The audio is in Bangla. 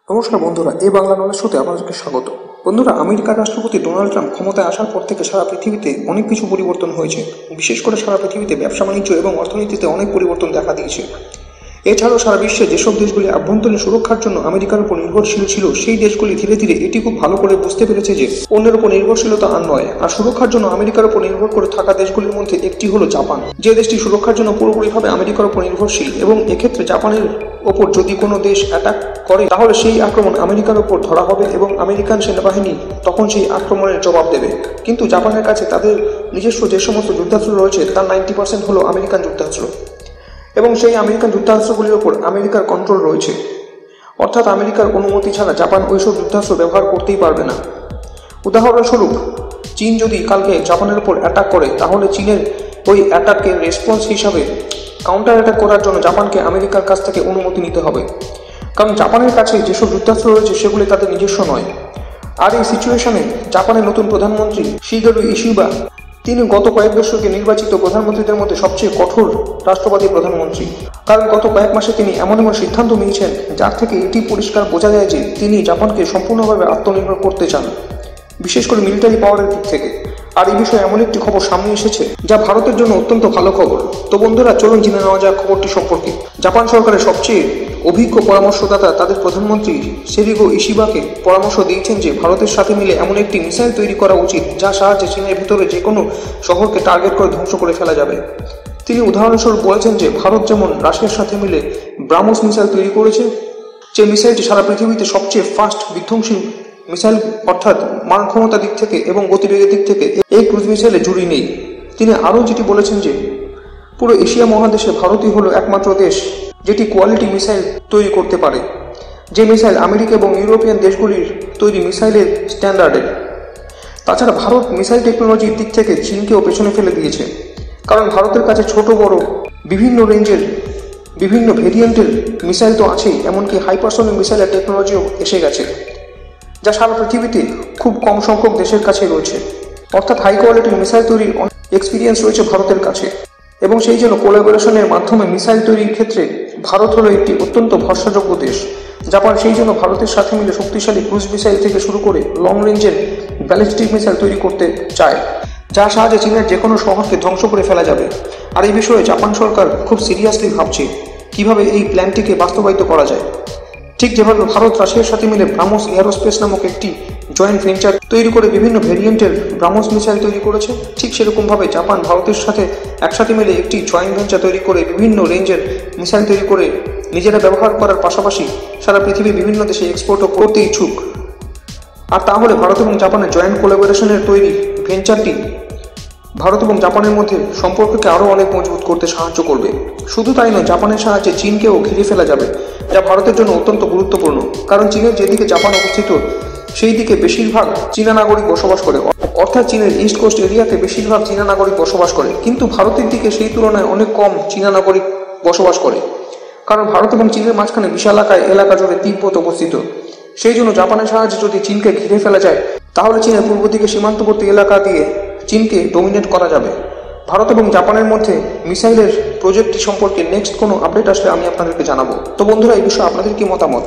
নমস্কার বন্ধুরা, এই বাংলা নলেজ শোতে আপনাদেরকে স্বাগত। বন্ধুরা, আমেরিকার রাষ্ট্রপতি ডোনাল্ড ট্রাম্প ক্ষমতায় আসার পর থেকে সারা পৃথিবীতে অনেক কিছু পরিবর্তন হয়েছে। বিশেষ করে সারা পৃথিবীতে ব্যবসা বাণিজ্য এবং অর্থনীতিতে অনেক পরিবর্তন দেখা দিয়েছে। এছাড়াও সারা বিশ্বে যেসব দেশগুলি আভ্যন্তরীণ সুরক্ষার জন্য আমেরিকার উপর নির্ভরশীল ছিল, সেই দেশগুলি ধীরে ধীরে এটি খুব ভালো করে বুঝতে পেরেছে যে অন্যের উপর নির্ভরশীলতা আর নয়। আর সুরক্ষার জন্য আমেরিকার উপর নির্ভর করে থাকা দেশগুলির মধ্যে একটি হলো জাপান, যে দেশটি সুরক্ষার জন্য পুরোপুরিভাবে আমেরিকার উপর নির্ভরশীল। এবং এক্ষেত্রে জাপানের ওপর যদি কোনো দেশ অ্যাটাক করে, তাহলে সেই আক্রমণ আমেরিকার ওপর ধরা হবে এবং আমেরিকান সেনাবাহিনী তখন সেই আক্রমণের জবাব দেবে। কিন্তু জাপানের কাছে তাদের নিজস্ব যে সমস্ত যুদ্ধাস্ত্র রয়েছে তার 90% হলো আমেরিকান যুদ্ধাস্ত্র, এবং সেই আমেরিকান যুদ্ধাস্ত্রগুলির ওপর আমেরিকার কন্ট্রোল রয়েছে। অর্থাৎ আমেরিকার অনুমতি ছাড়া জাপান ওইসব যুদ্ধাস্ত্র ব্যবহার করতেই পারবে না। উদাহরণস্বরূপ, চীন যদি কালকে জাপানের উপর অ্যাটাক করে, তাহলে চীনের ওই অ্যাটাকের রেসপন্স হিসাবে কাউন্টার অ্যাটাক করার জন্য জাপানকে আমেরিকার কাছ থেকে অনুমতি নিতে হবে, কারণ জাপানের কাছে যেসব যুদ্ধাস্ত্র রয়েছে সেগুলি তাদের নিজস্ব নয়। আর এই সিচুয়েশনে জাপানের নতুন প্রধানমন্ত্রী শিগেরু ইশিবা, তিনি গত কয়েক দশকে নির্বাচিত প্রধানমন্ত্রীদের মধ্যে সবচেয়ে কঠোর রাষ্ট্রবাদী প্রধানমন্ত্রী। কারণ গত কয়েক মাসে তিনি এমন সিদ্ধান্ত নিয়েছেন যার থেকে এটি পরিষ্কার বোঝা যায় যে তিনি জাপানকে সম্পূর্ণভাবে আত্মনির্ভর করতে চান, বিশেষ করে মিলিটারি পাওয়ারের দিক থেকে। আর এই বিষয়ে এমন একটি খবর সামনে এসেছে যা ভারতের জন্য অত্যন্ত ভালো খবর। তো বন্ধুরা, চলুন জেনে নেওয়া যাক খবরটি সম্পর্কে। জাপান সরকারের সবচেয়ে অভিজ্ঞ পরামর্শদাতা তাদের প্রধানমন্ত্রী শিগেরু ইশিবাকে পরামর্শ দিয়েছেন যে ভারতের সাথে মিলে এমন একটি মিসাইল তৈরি করা উচিত যার সাহায্যে চীনের ভিতরে যে কোনো শহরকে টার্গেট করে ধ্বংস করে ফেলা যাবে। তিনি উদাহরণস্বরূপ বলেছেন যে ভারত যেমন রাশিয়ার সাথে মিলে ব্রাহ্মস মিসাইল তৈরি করেছে, যে মিসাইলটি সারা পৃথিবীতে সবচেয়ে ফাস্ট বিধ্বংসী মিসাইল, অর্থাৎ মান ক্ষমতার দিক থেকে এবং গতিবেগের দিক থেকে এই ক্রুজ মিসাইলে জুড়ি নেই। তিনি আরও যেটি বলেছেন যে পুরো এশিয়া মহাদেশে ভারতই হলো একমাত্র দেশ যেটি কোয়ালিটি মিসাইল তৈরি করতে পারে, যে মিসাইল আমেরিকা এবং ইউরোপিয়ান দেশগুলির তৈরি মিসাইলের স্ট্যান্ডার্ডের। তাছাড়া ভারত মিসাইল টেকনোলজির দিক থেকে চীনকেও পেছনে ফেলে দিয়েছে, কারণ ভারতের কাছে ছোট বড় বিভিন্ন রেঞ্জের বিভিন্ন ভেরিয়েন্টের মিসাইল তো আছেই, এমনকি হাইপারসনিক মিসাইলের টেকনোলজিও এসে গেছে, যা সারা পৃথিবীতে খুব কম সংখ্যক দেশের কাছে রয়েছে। অর্থাৎ হাই কোয়ালিটির মিসাইল তৈরির এক্সপিরিয়েন্স রয়েছে ভারতের কাছে, এবং সেই জন্য কোলাবোরেশনের মাধ্যমে মিসাইল তৈরির ক্ষেত্রে ভারত হলো একটি অত্যন্ত ভরসাযোগ্য দেশ। জাপান সেই জন্য ভারতের সাথে মিলে শক্তিশালী ক্রুজ মিসাইল থেকে শুরু করে লং রেঞ্জের ব্যালিস্টিক মিসাইল তৈরি করতে চায়, যার সাহায্যে চীনের যে কোনো শহরকে ধ্বংস করে ফেলা যাবে। আর এই বিষয়ে জাপান সরকার খুব সিরিয়াসলি ভাবছে কিভাবে এই প্ল্যানটিকে বাস্তবায়িত করা যায়। ঠিক যেভাবে ভারত রাশিয়ার সাথে মিলে ব্রাহ্মস এয়ারোস্পেস নামক একটি জয়েন্ট ভেঞ্চার তৈরি করে বিভিন্ন ভেরিয়েন্টের ব্রাহ্মস মিসাইল তৈরি করেছে, ঠিক সেরকমভাবে জাপান ভারতের সাথে একসাথে মিলে একটি জয়েন্ট ভেঞ্চার তৈরি করে বিভিন্ন রেঞ্জের মিসাইল তৈরি করে নিজেরা ব্যবহার করার পাশাপাশি সারা পৃথিবীর বিভিন্ন দেশে এক্সপোর্টও করতে ইচ্ছুক। আর তাহলে ভারত এবং জাপানের জয়েন্ট কোলাবোরেশনের তৈরি ভেঞ্চারটি ভারত এবং জাপানের মধ্যে সম্পর্ককে আরও অনেক মজবুত করতে সাহায্য করবে। শুধু তাই নয়, জাপানের সাহায্যে চীনকেও ঘিরে ফেলা যাবে, যা ভারতের জন্য অত্যন্ত গুরুত্বপূর্ণ, কারণ চীনের যেদিকে জাপান অবস্থিত সেই দিকে বেশিরভাগ চীনা নাগরিক বসবাস করে। অর্থাৎ চীনের ইস্ট কোস্ট এরিয়াতে বেশিরভাগ চীনা নাগরিক বসবাস করে, কিন্তু ভারতের দিকে সেই তুলনায় অনেক কম চীনা নাগরিক বসবাস করে, কারণ ভারত এবং চীনের মাঝখানে বিশাল এলাকা জুড়ে তিব্বত অবস্থিত। সেই জন্য জাপানের সাহায্যে যদি চীনকে ঘিরে ফেলা যায়, তাহলে চীনের পূর্ব দিকে সীমান্তবর্তী এলাকা দিয়ে চীনকে ডোমিনেট করা যাবে। ভারত এবং জাপানের মধ্যে মিসাইলের প্রজেক্টটি সম্পর্কে নেক্সট কোনো আপডেট আসলে আমি আপনাদেরকে জানাবো। তো বন্ধুরা, এই বিষয়ে আপনাদের কি মতামত?